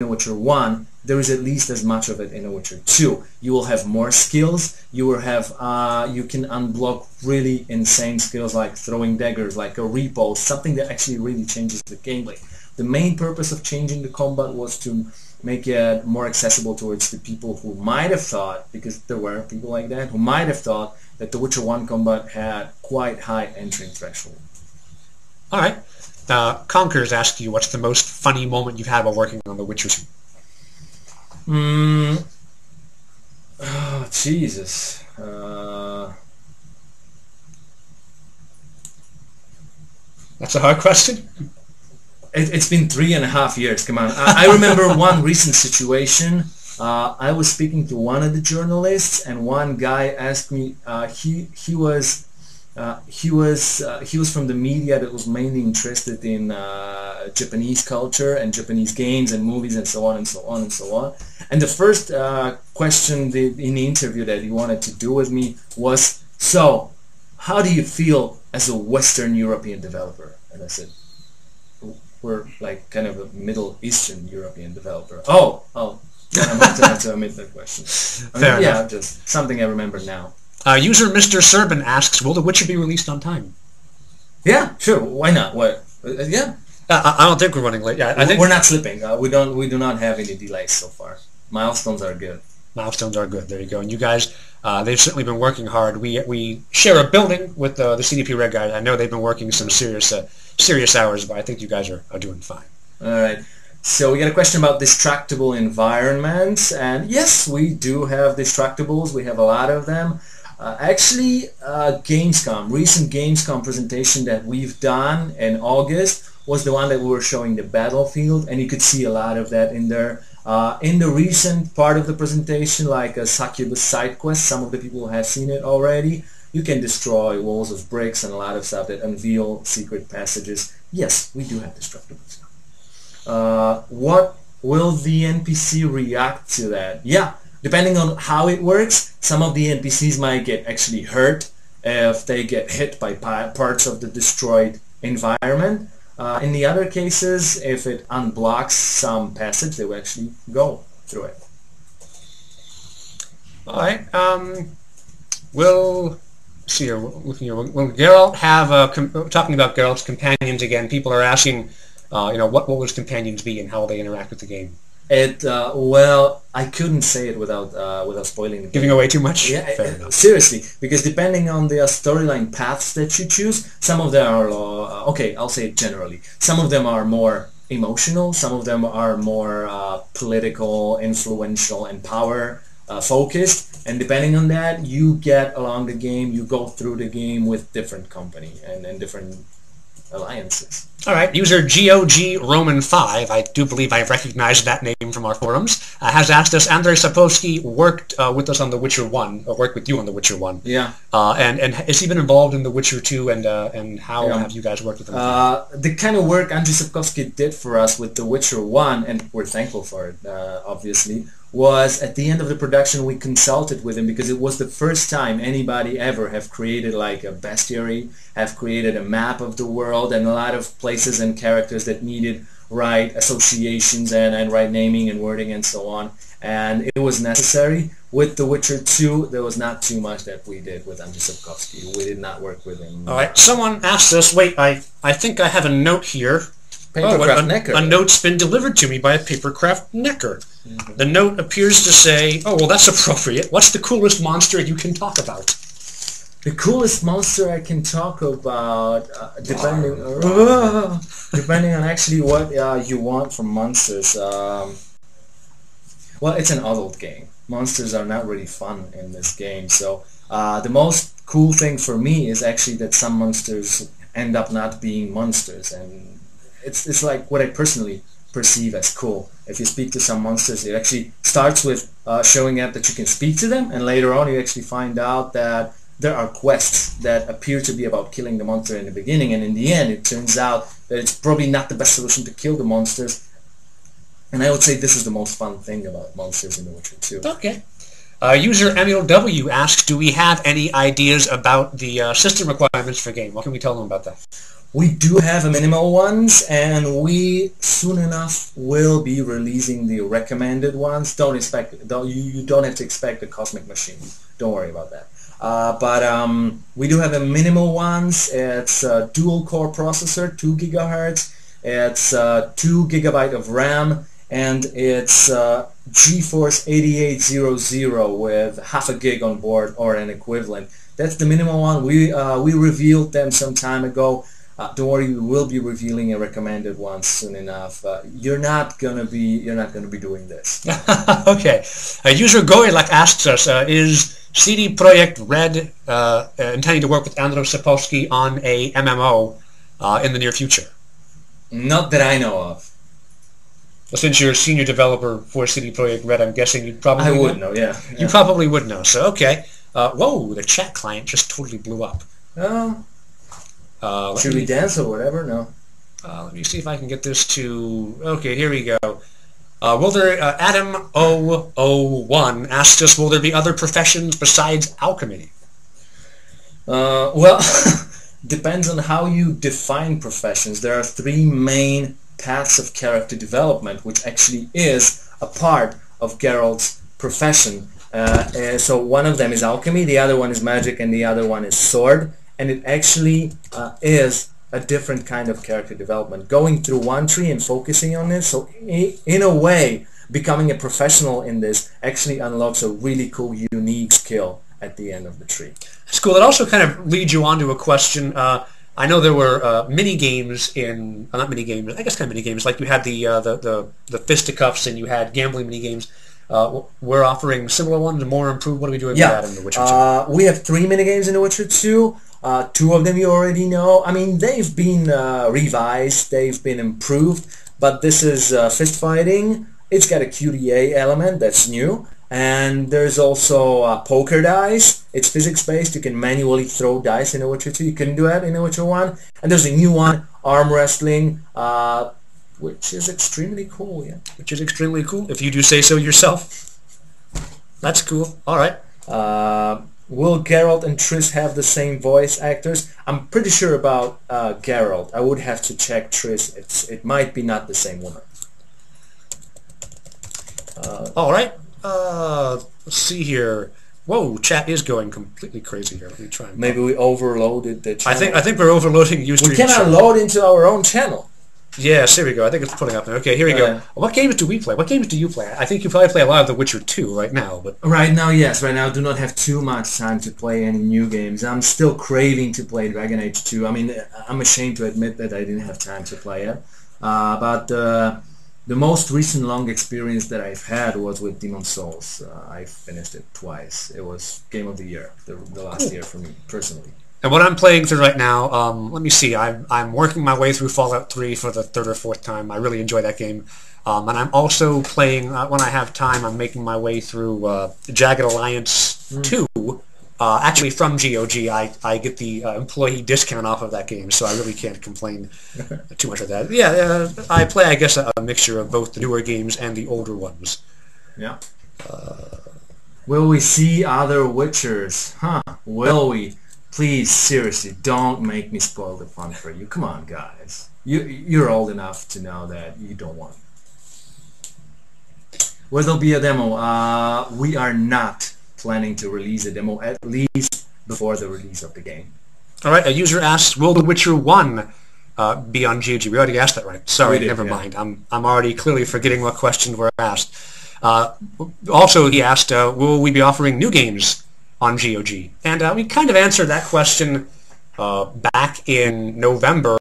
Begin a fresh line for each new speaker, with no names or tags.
in Witcher 1, there is at least as much of it in Witcher 2. You will have more skills. You will have you can unblock really insane skills like throwing daggers, like a repo, something that actually really changes the gameplay. The main purpose of changing the combat was to make it more accessible towards the people who might have thought, because there were people like that, who might have thought that the Witcher 1 combat had quite high entry threshold.
All right. Conker's asked you, what's the most funny moment you've had while working on The Witcher 2?
Oh, Jesus.
That's a hard question.
It's been 3.5 years. Come on. I remember one recent situation. I was speaking to one of the journalists, and one guy asked me. He was from the media that was mainly interested in Japanese culture and Japanese games and movies and so on and so on and so on. And the first question in the interview that he wanted to do with me was, "So, how do you feel as a Western European developer?" And I said, "We're like kind of a Middle Eastern European developer." Oh, I might have to omit that question.
Fair enough.
Just something I remember now.
User Mr. Serban asks, will The Witcher be released on time?
Yeah, sure. Why not? What? Yeah.
I don't think we're running late. Yeah, I think
we're not slipping. We do not have any delays so far. Milestones are good.
Milestones are good. There you go. And you guys, they've certainly been working hard. We share a building with the CDP Red guys. I know they've been working some serious hours, but I think you guys are doing fine.
All right. So we got a question about distractible environments, and yes, we do have distractables. We have a lot of them. Gamescom, recent Gamescom presentation that we've done in August was the one that we were showing the battlefield, and you could see a lot of that in there. In the recent part of the presentation, like a Succubus side quest, some of the people have seen it already. You can destroy walls of bricks and a lot of stuff that unveil secret passages. Yes, we do have destructibles. What will the NPC react to that? Yeah, depending on how it works, some of the NPCs might get actually hurt if they get hit by parts of the destroyed environment. In the other cases, if it unblocks some passage, they will actually go through it.
All right. We'll see here. Looking here. Will Geralt have talking about Geralt's companions again? People are asking, what will his companions be and how will they interact with the game?
Well, I couldn't say it without spoiling the game.
Giving away too much?
Yeah, seriously, because depending on the storyline paths that you choose, some of them are, okay, I'll say it generally, some of them are more emotional, some of them are more political, influential, and power focused, and depending on that, you get along the game, you go through the game with different company and different alliances.
All right, user GOG Roman 5, I do believe I recognize that name from our forums, has asked us, Andrei Sapkowski worked with us on The Witcher 1, or worked with you on The Witcher 1.
Yeah.
And has he been involved in The Witcher 2, and how have you guys worked with him?
The kind of work Andrei Sapkowski did for us with The Witcher 1, and we're thankful for it, obviously, was at the end of the production we consulted with him because it was the first time anybody ever have created like a bestiary, have created a map of the world and a lot of places and characters that needed right associations and right naming and wording and so on. And it was necessary. With The Witcher 2, there was not too much that we did with Andrei Sapkowski. We did not work with him.
All right, someone asked us, wait, I think I have a note here.
Papercraft Necker.
A note's been delivered to me by a Papercraft Necker. Mm-hmm. The note appears to say, oh, well, that's appropriate. What's the coolest monster you can talk about?
The coolest monster I can talk about, depending on actually what you want from monsters. Well, it's an adult game. Monsters are not really fun in this game. So the most cool thing for me is actually that some monsters end up not being monsters, and it's like what I personally perceive as cool. If you speak to some monsters, it actually starts with showing up that you can speak to them, and later on you actually find out that there are quests that appear to be about killing the monster in the beginning, and in the end it turns out that it's probably not the best solution to kill the monsters. And I would say this is the most fun thing about monsters in The Witcher 2.
Okay. User Emil W asks, do we have any ideas about the system requirements for game? What can we tell them about that?
We do have a minimal ones, and we soon enough will be releasing the recommended ones. You don't have to expect the Cosmic Machine. Don't worry about that. But we do have a minimal ones. It's a dual core processor, 2 gigahertz. It's 2 gigabyte of RAM, and it's GeForce 8800 with half a gig on board or an equivalent. That's the minimal one. We revealed them some time ago. Don't worry, we will be revealing a recommended one soon enough. You're not gonna be doing this.
Okay. User Gorilak asks us, is CD Projekt Red intending to work with Andros Sapolsky on a MMO in the near future?
Not that I know of.
Well, since you're a senior developer for CD Projekt Red, I'm guessing you'd probably
I would know, yeah.
You probably would know. So okay. Whoa, the chat client just totally blew up.
Oh. Should we dance or whatever? No.
Let me see if I can get this to... Okay, here we go. Will there... Adam001 asks us, will there be other professions besides alchemy?
Well, depends on how you define professions. There are 3 main paths of character development, which actually is a part of Geralt's profession. So one of them is alchemy, the other one is magic, and the other one is sword. And it actually is a different kind of character development. Going through one tree and focusing on it, so in a way, becoming a professional in this actually unlocks a really cool, unique skill at the end of the tree.
That's cool. That also kind of leads you on to a question. I know there were mini games in, not mini games, I guess kind of mini games. Like you had the fisticuffs and you had gambling mini games. We're offering similar ones, more improved. What are we doing with that in The Witcher 2?
We have 3 minigames in The Witcher 2. 2 of them you already know. I mean, they've been revised, they've been improved, but this is fist fighting. It's got a QDA element that's new, and there's also poker dice. It's physics-based. You can manually throw dice in The Witcher 2. You couldn't do that in The Witcher 1. And there's a new one, arm wrestling, which is extremely cool, yeah.
Which is extremely cool, if you do say so yourself. That's cool. All right.
Will Geralt and Triss have the same voice actors? I'm pretty sure about Geralt. I would have to check Triss. It might be not the same woman.
All right. Let's see here. Whoa, chat is going completely crazy here. Let me try.
Maybe we overloaded the channel.
I think we're overloading Ustream.
We cannot load into our own channel.
Yes, here we go. I think it's putting up there. Okay, here we go. What games do we play? What games do you play? I think you probably play a lot of The Witcher 2 right now. But
right now, yes. Right now, I do not have too much time to play any new games. I'm still craving to play Dragon Age 2. I mean, I'm ashamed to admit that I didn't have time to play it. But the most recent long experience that I've had was with Demon's Souls. I finished it twice. It was Game of the Year, the last year for me, personally.
And what I'm playing through right now, let me see, I'm working my way through Fallout 3 for the 3rd or 4th time. I really enjoy that game. And I'm also playing, when I have time, I'm making my way through Jagged Alliance 2. Actually, from GOG, I get the employee discount off of that game, so I really can't complain too much of that. Yeah, I play, I guess, a mixture of both the newer games and the older ones.
Yeah. Will we see other Witchers? Huh, will we? Please, seriously, don't make me spoil the fun for you. Come on, guys. You're old enough to know that you don't want it. Will there be a demo? We are not planning to release a demo, at least before the release of the game.
All right, a user asks, will The Witcher 1 be on GOG? We already asked that, right? Sorry, never mind. I'm already clearly forgetting what questions were asked. Also, he asked, will we be offering new games on GOG? And we kind of answered that question back in November